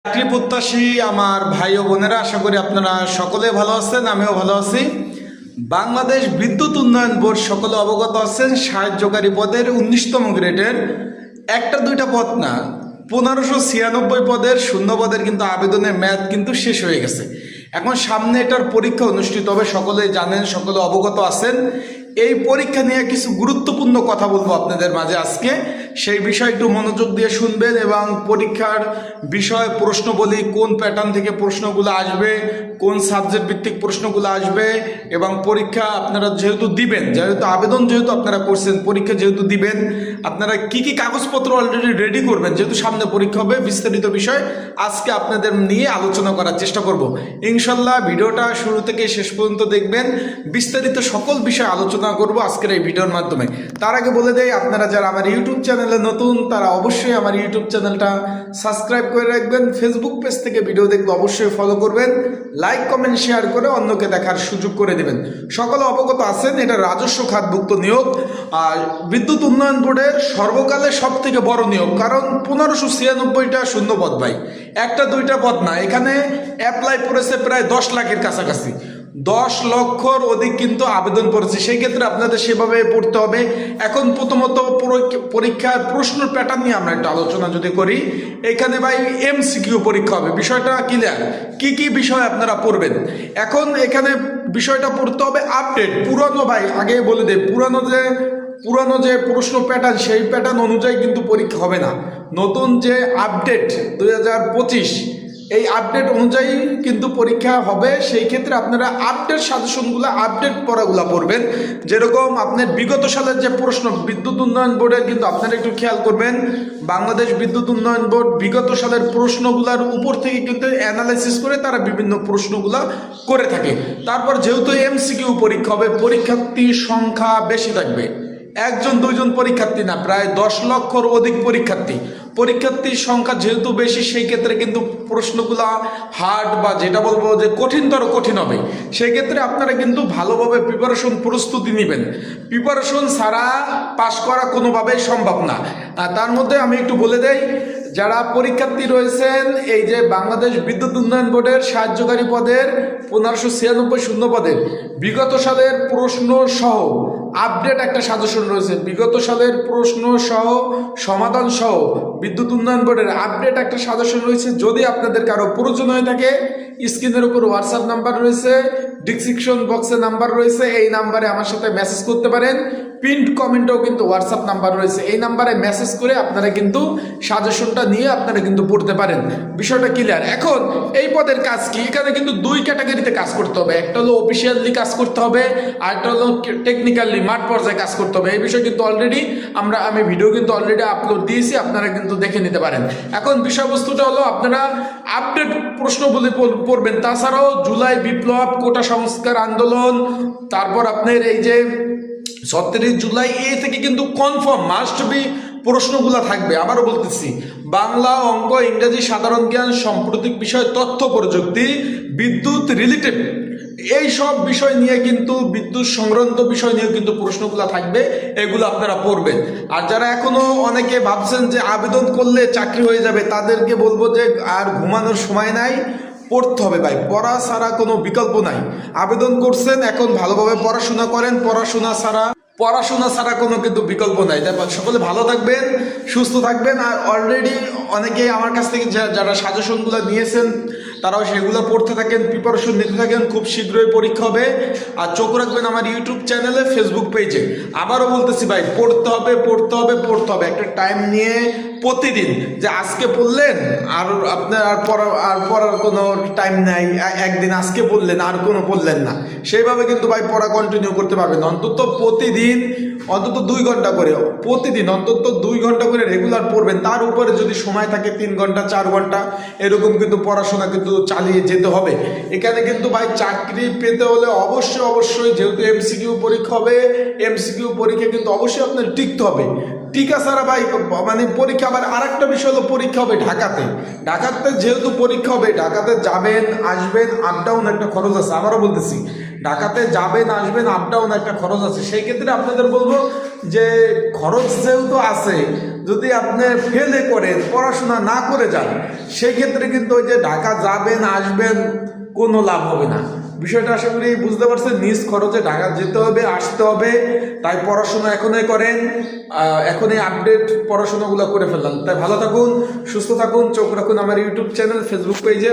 চাকরি প্রত্যাশী আমার ভাই ও বোনেরা, আশা করি আপনারা সকলে ভালো আছেন, আমিও ভালো আছি। বাংলাদেশ বিদ্যুৎ উন্নয়ন বোর্ড সকলে অবগত আছেন, সাহায্যকারী পদের 19তম গ্রেডের একটা দুইটা পদ না, 1596 পদের শূন্য পদের কিন্তু আবেদনের মেয়াদ কিন্তু শেষ হয়ে গেছে। এখন সামনে এটার পরীক্ষা অনুষ্ঠিত হবে, সকলে জানেন, সকলে অবগত আছেন। এই পরীক্ষা নিয়ে কিছু গুরুত্বপূর্ণ কথা বলবো আপনাদের মাঝে আজকে, সেই বিষয় একটু মনোযোগ দিয়ে শুনবেন এবং পরীক্ষার বিষয় প্রশ্ন বলি, কোন প্যাটার্ন থেকে প্রশ্নগুলো আসবে, কোন সাবজেক্ট ভিত্তিক প্রশ্নগুলো আসবে, এবং পরীক্ষা আপনারা যেহেতু দিবেন, যেহেতু আবেদন যেহেতু আপনারা করছেন, পরীক্ষা যেহেতু দিবেন, আপনারা কি কি কাগজপত্র অলরেডি রেডি করবেন, যেহেতু সামনে পরীক্ষা হবে, বিস্তারিত বিষয় আজকে আপনাদের নিয়ে আলোচনা করার চেষ্টা করব। ইনশাল্লাহ ভিডিওটা শুরু থেকে শেষ পর্যন্ত দেখবেন, বিস্তারিত সকল বিষয় আলোচনা করব আজকের এই ভিডিওর মাধ্যমে। তার আগে বলে দেই, আপনারা যারা আমার ইউটিউব চ্যানেলে নতুন, তারা অবশ্যই আমার ইউটিউব চ্যানেলটা সাবস্ক্রাইব করে রাখবেন। ফেসবুক পেজ থেকে ভিডিও দেখলে অবশ্যই ফলো করবেন, লাইক কমেন্ট শেয়ার করে অন্যকে দেখার সুযোগ করে দেবেন। সকলে অবগত আছেন, এটা রাজস্ব খাতভুক্ত নিয়োগ, আর বিদ্যুৎ উন্নয়ন বোর্ডের সর্বকালের সব থেকে বড় নিয়োগ, কারণ 1596টা শূন্য পদ ভাই, একটা দুইটা পদ না। এখানে অ্যাপ্লাই করেছে প্রায় 10 লাখের কাছাকাছি, 10 লক্ষর অধিক কিন্তু আবেদন করেছে। সেই ক্ষেত্রে আপনাদের সেভাবে পড়তে হবে। এখন প্রথমত পরীক্ষার প্রশ্ন প্যাটার্ন নিয়ে আমরা একটা আলোচনা যদি করি, এখানে ভাই এমসিকিউ পরীক্ষা হবে, বিষয়টা ক্লিয়ার। কি কি বিষয় আপনারা পড়বেন, এখন এখানে বিষয়টা পড়তে হবে আপডেট। পুরানো ভাই আগে বলে দেয়, পুরানো যে প্রশ্ন প্যাটার্ন, সেই প্যাটার্ন অনুযায়ী কিন্তু পরীক্ষা হবে না। নতুন যে আপডেট 2025, এই আপডেট অনুযায়ী কিন্তু পরীক্ষা হবে। সেই ক্ষেত্রে আপনারা আপডেট সাজেশনগুলো, আপডেট পড়াগুলো পড়বেন। যেরকম আপনার বিগত সালের যে প্রশ্ন, বিদ্যুৎ উন্নয়ন বোর্ডের কিন্তু আপনারা একটু খেয়াল করবেন, বাংলাদেশ বিদ্যুৎ উন্নয়ন বোর্ড বিগত সালের প্রশ্নগুলোর উপর থেকে কিন্তু অ্যানালাইসিস করে তারা বিভিন্ন প্রশ্নগুলো করে থাকে। তারপর যেহেতু এমসিকিউ পরীক্ষা হবে, পরীক্ষার্থীর সংখ্যা বেশি থাকবে, একজন দুইজন পরীক্ষার্থী না, প্রায় 10 লক্ষর অধিক পরীক্ষার্থীর সংখ্যা যেহেতু বেশি, সেই ক্ষেত্রে কিন্তু প্রশ্নগুলা হার্ড বা যেটা বলবো যে কঠিন হবে। সেই ক্ষেত্রে আপনারা কিন্তু ভালোভাবে প্রস্তুতি নেবেন। প্রিপারেশন ছাড়া পাশ করা কোনোভাবেই সম্ভব না। তার মধ্যে আমি একটু বলে দেই, যারা পরীক্ষার্থী রয়েছেন, এই যে বাংলাদেশ বিদ্যুৎ উন্নয়ন বোর্ডের সাহায্যকারী পদের 1596 শূন্য পদের বিগত সালের প্রশ্ন সহ আপডেট একটা সাজেশন রয়েছে, বিগত সালের প্রশ্ন সহ সমাধান সহ বিদ্যুৎ উন্নয়ন বোর্ডের আপডেট একটা সাজেশন রয়েছে। যদি আপনাদের কারো প্রয়োজন হয়ে থাকে, স্ক্রিনের উপর হোয়াটসঅ্যাপ নাম্বার রয়েছে, ডিসক্রিপশন বক্সে নাম্বার রয়েছে, এই নাম্বারে আমার সাথে মেসেজ করতে পারেন। পিন্ট কমেন্টেও কিন্তু হোয়াটসঅ্যাপ নাম্বার রয়েছে, এই নাম্বারে মেসেজ করে আপনারা কিন্তু সাজেশনটা নিয়ে আপনারা কিন্তু পড়তে পারেন। বিষয়টা ক্লিয়ার। এখন এই পদের কাজ কি, এখানে কিন্তু 2 ক্যাটাগরিতে কাজ করতে হবে। একটা হলো অফিসিয়ালি কাজ করতে হবে, আর একটা হলো টেকনিক্যালি মাঠ পর্যায়ে কাজ করতে হবে। এই বিষয় কিন্তু অলরেডি আমি ভিডিও কিন্তু অলরেডি আপলোড দিয়েছি, আপনারা কিন্তু দেখে নিতে পারেন। এখন বিষয়বস্তুটা হলো, আপনারা আপডেট প্রশ্নগুলি পড়বেন। তাছাড়াও জুলাই বিপ্লব, কোটা সংস্কার আন্দোলন, তারপর আপনার এই যে 37 জুলাই, এই থেকে কিন্তু কনফার্ম মাস্ট বি প্রশ্নগুলো থাকবে। আবারও বলতেছি, বাংলা, অঙ্ক, ইংরেজি, সাধারণ জ্ঞান, সাম্প্রতিক বিষয়, তথ্য প্রযুক্তি, বিদ্যুৎ রিলেটেড, এই সব বিষয় নিয়ে কিন্তু, বিদ্যুৎ সংক্রান্ত বিষয় নিয়ে কিন্তু প্রশ্নগুলো থাকবে, এগুলো আপনারা পড়বেন। আর যারা এখনো অনেকে ভাবছেন যে আবেদন করলে চাকরি হয়ে যাবে, তাদেরকে বলবো যে আর ঘুমানোর সময় নাই, পড়তে হবে ভাই, পড়া ছাড়া কোনো বিকল্প নাই। আবেদন করছেন, এখন ভালোভাবে পড়াশোনা করেন, পড়াশোনা ছাড়া কোনো কিন্তু বিকল্প নাই। তারপর সকলে ভালো থাকবেন, সুস্থ থাকবেন। আর অলরেডি অনেকে আমার কাছ থেকে যারা সাজেশনগুলো নিয়েছেন, তারাও সেগুলো পড়তে থাকেন, প্রিপারেশন নিতে থাকেন। খুব শীঘ্রই পরীক্ষা হবে। আর চোখ রাখবেন আমার ইউটিউব চ্যানেলে, ফেসবুক পেজে। আবারও বলতেছি ভাই, পড়তে হবে। একটা টাইম নিয়ে প্রতিদিন, যে আজকে পড়লেন আর আপনার আর পড়ার কোনো টাইম নাই, একদিন আজকে পড়লেন আর কোনো পড়লেন না, সেইভাবে কিন্তু ভাই পড়া কন্টিনিউ করতে পারবেন। অন্তত প্রতিদিন অন্তত 2 ঘন্টা করে, প্রতিদিন অন্তত 2 ঘন্টা করে রেগুলার পড়বেন। তার উপরে যদি সময় থাকে 3 ঘন্টা 4 ঘন্টা, এরকম কিন্তু পড়াশোনা কিন্তু চালিয়ে যেতে হবে। এখানে কিন্তু ভাই চাকরি পেতে হলে অবশ্যই যেহেতু এমসিকিউ পরীক্ষা হবে, এমসিকিউ পরীক্ষা কিন্তু অবশ্যই আপনার টিকতে হবে। টিকা ছাড়া ভাই মানে পরীক্ষা। আবার আরেকটা বিষয় হলো, পরীক্ষা হবে ঢাকাতে যেহেতু পরীক্ষা হবে, ঢাকাতে যাবেন আসবেন, আপ ডাউন একটা খরচ আছে। আমারও বলতেছি, ঢাকাতে যাবেন আসবেন, আপ ডাউন একটা খরচ আছে। সেই ক্ষেত্রে আপনাদের বলবো যে খরচ যেহেতু আছে, যদি আপনি ফেলে করেন, পড়াশোনা না করে যান, সেই ক্ষেত্রে কিন্তু ওই যে ঢাকা যাবেন আসবেন কোনো লাভ হবে না। বিষয়টা আশা করি বুঝতে পারছেন। নিজ খরচে ঢাকা যেতে হবে, আসতে হবে, তাই পড়াশোনা এখনই করেন, এখনই আপডেট পড়াশোনাগুলো করে ফেললাম। তাই ভালো থাকুন, সুস্থ থাকুন, চোখ রাখুন আমার ইউটিউব চ্যানেল, ফেসবুক পেজে।